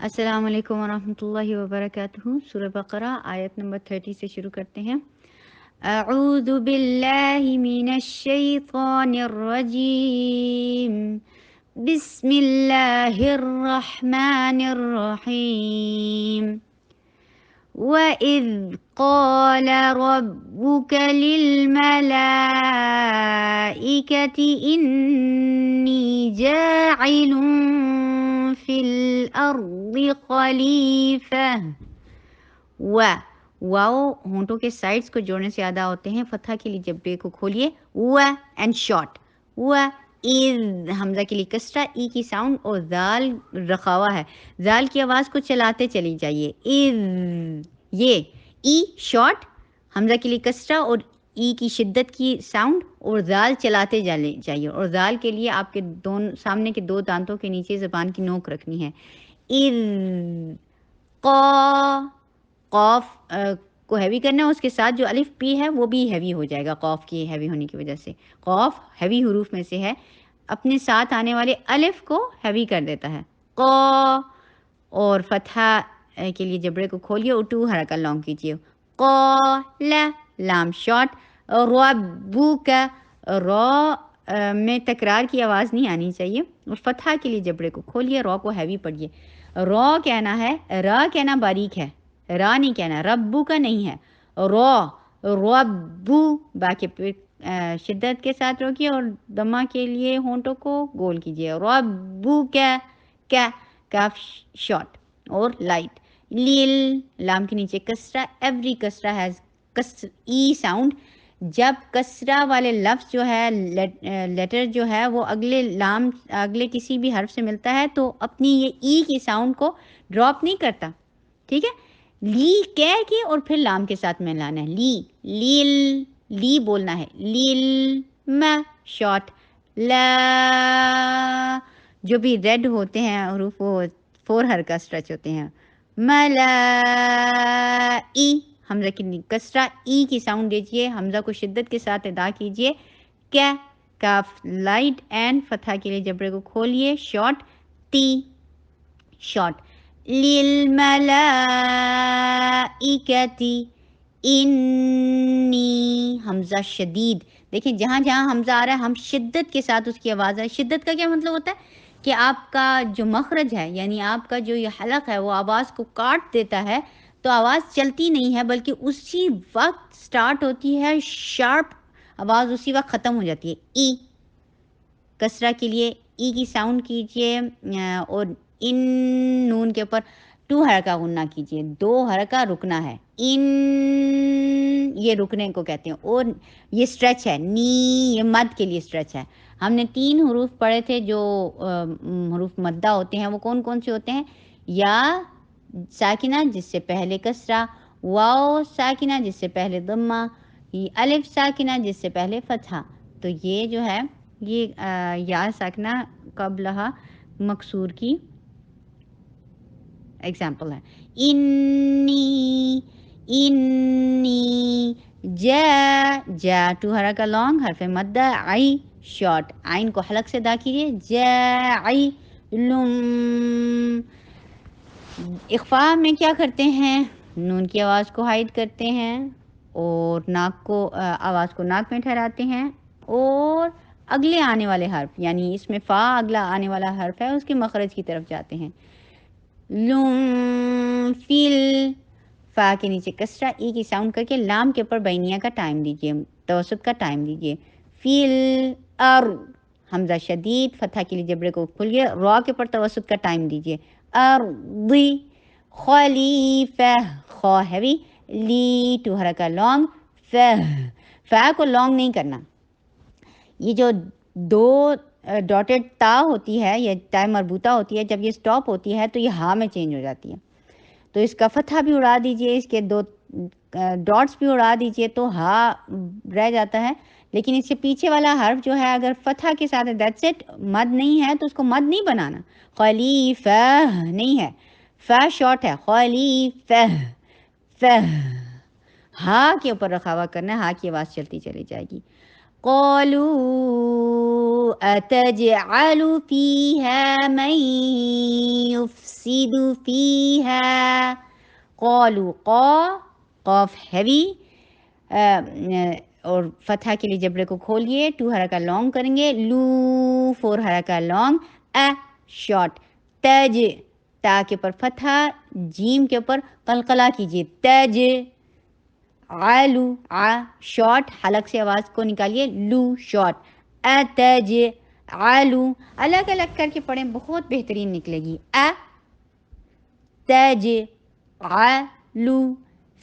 अस्सलाम वालेकुम वरहमतुल्लाहि वबरकातुहू। सूरह बकरा आयत नंबर 30 से शुरू करते हैं। अऊज़ु बिल्लाहि मिनश शैतानिर रजीम। बिस्मिल्लाहिर रहमानिर रहीम। वइज़ क़ाल रब्बुक लिलमलाइकति इन्नी जाइलुन फिल अर्दि खलीफा। वाओ होंठों के साइड्स को जोड़ने से अदा होते हैं। फतहा के लिए जब्बे को खोलिए व एंड शॉर्ट व इज। हमजा के लिए कसरा ई की साउंड और जाल रखा हुआ है। जाल की आवाज़ को चलाते चली जाइए। इज ये ई शॉर्ट, हमजा के लिए कसरा और ई की शिद्दत की साउंड और जाल चलाते जाइए। और जाल के लिए आपके दोनों सामने के दो दांतों के नीचे ज़बान की नोक रखनी है। इज कॉफ को हैवी करना है, उसके साथ जो अलिफ पी है वो भी हैवी हो जाएगा कॉफ की हैवी होने की वजह से। कॉफ हैवी हुरूफ में से है, अपने साथ आने वाले अलिफ को हैवी कर देता है। क और फतहा के लिए जबड़े को खोलिए और टू हरका लॉन्ग कीजिए। क लाम शॉर्ट। रब्बू का रॉ में तकरार की आवाज़ नहीं आनी चाहिए। और फतहा के लिए जबड़े को खोलिए, रॉ को हैवी पढ़िए। रॉ कहना है, रा कहना बारीक है, रा नहीं कहना, रब्बू का नहीं है। रॉ रब्बू बाकी पे शिद्दत के साथ रोकिए और दमा के लिए होंठों को गोल कीजिए। रब्बू क्या काफ शॉर्ट और लाइट। लील लाम के नीचे कसरा। एवरी कसरा हैज़ ई साउंड। जब कसरा वाले लफ्ज़ जो है लेटर जो है वो अगले किसी भी हर्फ से मिलता है तो अपनी ये ई की साउंड को ड्रॉप नहीं करता, ठीक है। ली कह के और फिर लाम के साथ मिलाना है। ली बोलना है। लील म शॉर्ट। ला जो भी रेड होते हैं हरूफ वो 4 हरका स्ट्रेच होते हैं। मलाई हमजा की कसरा ई की साउंड दीजिए, हमजा को शिद्दत के साथ अदा कीजिए। क्या काफ लाइट एंड फतहा के लिए जबड़े को खोलिए शॉर्ट टी शॉर्ट। लिल मलाइकती इन्नी हमजा शदीद। देखिए जहाँ जहाँ हमजा आ रहा है हम शिद्दत के साथ उसकी आवाज़ है। शिद्दत का क्या मतलब होता है कि आपका जो मखरज है यानी आपका जो ये हलक है वो आवाज़ को काट देता है, तो आवाज़ चलती नहीं है बल्कि उसी वक्त स्टार्ट होती है, शार्प आवाज़ उसी वक्त ख़त्म हो जाती है। ई कसरा के लिए ई की साउंड कीजिए और इन नून के ऊपर 2 हरका गुन्ना कीजिए, 2 हरका रुकना है। इन ये रुकने को कहते हैं और ये स्ट्रेच है। नी ये मद के लिए स्ट्रेच है। हमने 3 हुरूफ पढ़े थे जो हुरूफ मद्दा होते हैं, वो कौन कौन से होते हैं? या साकिना जिससे पहले कसरा, वाओ साकिना जिससे पहले दम्मा, अलिफ साकिना जिससे पहले फतहा। तो ये जो है ये या साकिना कबलहा मकसूर की एग्जाम्पल है। इन्नी जा 2 हरका लॉन्ग हरफ मद्दा आई शॉर्ट। आइन को हलक से अदा कीजिए। जाई लुम। इख्फा में क्या करते हैं? नून की आवाज़ को हाइड करते हैं और नाक को आवाज़ को नाक में ठहराते हैं और अगले आने वाले हर्फ यानी इसमें फ़ा अगला आने वाला हर्फ है उसके मखरज की तरफ जाते हैं। लुम फिल फ़ा के नीचे कसरा ई की साउंड करके लाम के ऊपर बैनिया का टाइम दीजिए, तवसत का टाइम दीजिए। फिल अर हमजा शदीद फतहा के लिए जबड़े को खोलिए, रॉ के ऊपर तवसत का टाइम दीजिए। अर्दी खलीफा खौ हैवी ली 2 हरका लॉन्ग फा को लॉन्ग नहीं करना। ये जो 2 डॉटेड ता होती है या ता मरबूता होती है, जब ये स्टॉप होती है तो ये हा में चेंज हो जाती है। तो इसका फतहा भी उड़ा दीजिए, इसके 2 डॉट्स भी उड़ा दीजिए तो हा रह जाता है। लेकिन इससे पीछे वाला हर्फ जो है अगर फतहा के साथ है दैट्स इट, मद नहीं है तो उसको मद नहीं बनाना। खलीफा नहीं है, फा शॉर्ट है। खलीफा फा हा के ऊपर रखा हुआ करना है, हा की आवाज़ चलती चली जाएगी। قالوا أتجعل فيها من يفسد فيها. قالوا قاف ہیوی اور فتحہ کے لیے جبرے کو کھولیے، 2 حرکہ لانگ کریں گے، لو 4 حرکہ لانگ، شارٹ، تج تا کے اوپر فتحہ، جیم کے اوپر قلقلہ کیجیے، تج علو شارٹ، حلق سے آواز کو نکالیے، لو شارٹ، اتج علو، الگ الگ کر کے پڑھیں، بہت بہترین نکلے گی، تج علو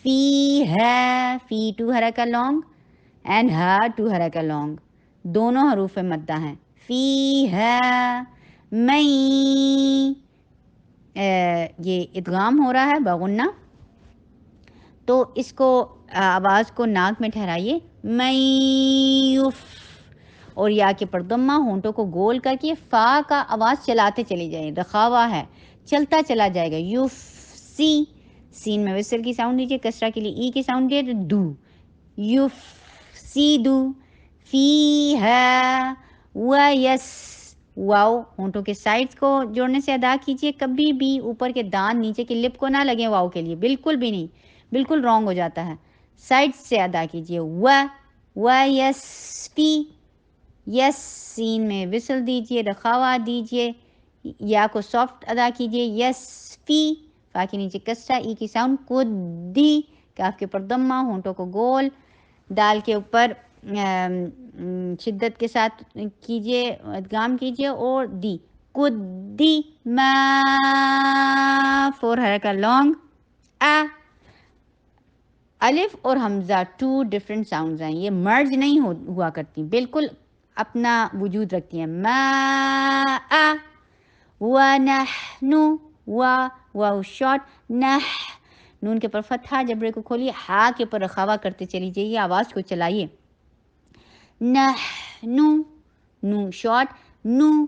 فیہا، فی 2 حرکہ لانگ اینڈ ہا 2 حرکہ لانگ، دونوں حروف مدہ ہیں، فیہا میں، یہ ادغام ہو رہا ہے بغنہ، تو اس کو آواز کو ناک میں ٹھہرائیے، میوف، اور یا کے پر ضمہ، ہونٹوں کو گول کر کے فا کا آواز چلاتے چلی جائیں، رخاوا ہے، چلتا چلا جائے گا، یوف سی، سین میں وصل کی ساؤنڈ دیجیے، کسرہ کے لیے ای کی ساؤنڈ دیے، دو، یوف سی دو، فی ہے و یس، واؤ ہونٹوں کے سائڈز کو جوڑنے سے ادا کیجیے، کبھی بھی اوپر کے دان نیچے کے لپ کو نہ لگیں واؤ کے لیے، بالکل بھی نہیں، بالکل رانگ ہو جاتا ہے، سائڈ سے ادا کیجیے، و یس فی، یس سین میں وصل دیجیے، رخاوا دیجیے، یا کو سافٹ ادا کیجیے، یس فی، فا کے نیچے کسرہ، ای کی ساؤنڈ، کدی، کاف کے اوپر ضمہ، ہونٹوں کو گول، دال کے اوپر شدت کے ساتھ کیجیے، ادغام کیجیے، اور دی، کدی ما 4 حرکہ لانگ، الف اور حمزہ 2 ڈفرینٹ ساؤنڈز ہیں، یہ مرج نہیں ہوا کرتی، بالکل اپنا وجود رکھتی ہیں، ما ونحن، واو شارٹ، نون کے پر فتحہ، جبرے کو کھولیے، ہا کے پر رخاوا کرتے چلی جائیے، آواز کو چلائیے، نحن، نو شارٹ، نو،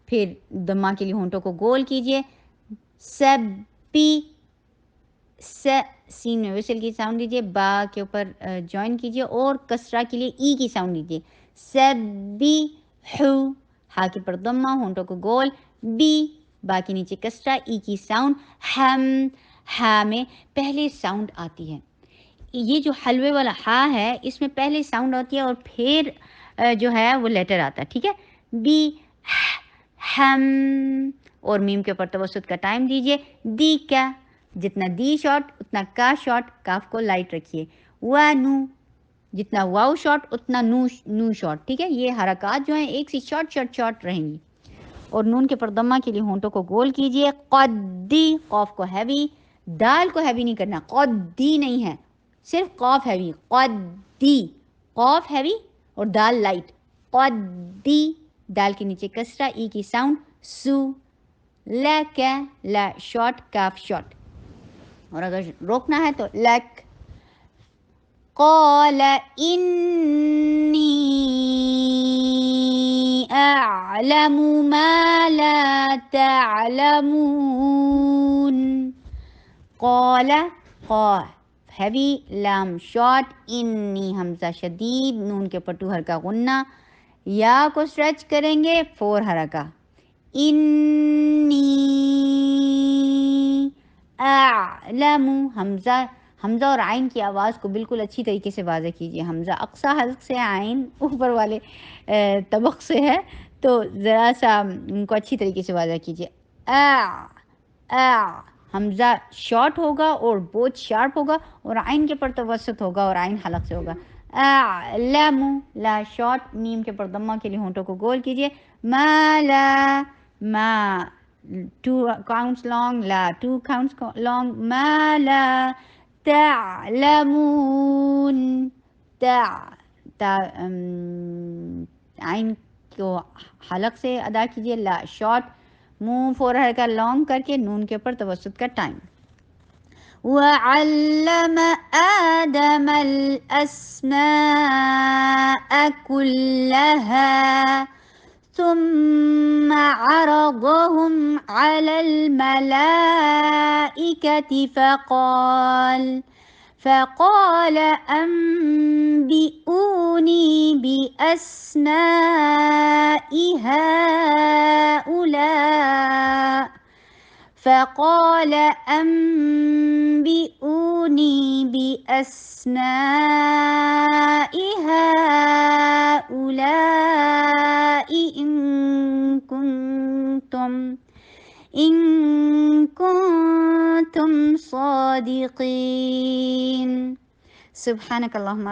پھر ضمہ کے لیے ہونٹوں کو گول کیجیے، سبی، سین میں وصل کی ساؤنڈ دیجیے، با کے اوپر جوائن کیجیے، اور کسرہ کے لیے ای کی ساؤنڈ دیجیے، سبی ہو، ہا کے پر ضمہ، ہونٹوں کو گول، بی، با کے نیچے کسرہ، ای کی ساؤنڈ، ہم، ہا میں پہلے ساؤنڈ آتی ہے، یہ جو حلوے والا ہا ہے اس میں پہلے ساؤنڈ آتی ہے اور پھر جو ہے وہ لیٹر آتا ہے، ٹھیک ہے، بی، ہم، اور میم کے اوپر توسط کا ٹائم دیجیے، دی کا، جتنا دی شارٹ اتنا کا شارٹ، کاف کو لائٹ رکھیے، نو، جتنا واؤ شارٹ اتنا نو شارٹ، ٹھیک ہے، یہ حرکات جو ہیں ایک سی شارٹ رہیں گی، اور نون کے پر ضمہ کے لیے ہونٹوں کو گول کیجیے، قدی، قاف کو ہیوی، دال کو ہیوی نہیں کرنا، قدی نہیں ہے، صرف قاف ہیوی، قدی، قاف ہیوی اور دال لائٹ، قدی، دال کے نیچے کسرہ، ای کی ساؤنڈ، سو، لک، لا شارٹ، کاف شارٹ، اور اگر روکنا ہے تو لک، قال انی اعلم ما لا تعلمون، قال، قاف ہیوی، لام شارٹ، انی حمزہ شدید، نون کے اوپر 2 حرکہ غنہ، یا کو اسٹریچ کریں گے 4 حرکہ، انی اعلم، حمزہ اور عین کی آواز کو بالکل اچھی طریقے سے واضح کیجیے، حمزہ اقصی حلق سے، عین اوپر والے طبق سے ہے، تو ذرا سا ان کو اچھی طریقے سے واضح کیجیے، حمزہ شارٹ ہوگا اور بہت شارپ ہوگا، اور عین کے پر توسط ہوگا اور عین حلق سے ہوگا، اعلم، لا شارٹ، میم کے پر ضمہ کے لیے ہونٹوں کو گول کیجیے، ما لا، ما 2 counts long، لا 2 counts long، ما لا تعلمون، عین کو حلق سے ادا کیجیے، لا شارٹ، منہ 4 حرکہ لانگ کر کے، نون کے اوپر توسط کا ٹائم، وَعَلَّمَ آدَمَ الْأَسْمَاءَ كُلَّهَا ثُمَّ عَرَضَهُمْ عَلَى الْمَلَائِكَةِ فقال أنبئوني بأسماء هؤلاء فقال أنبئوني بأسماء هؤلاء إن كنتم صادقين. سبحانك اللهم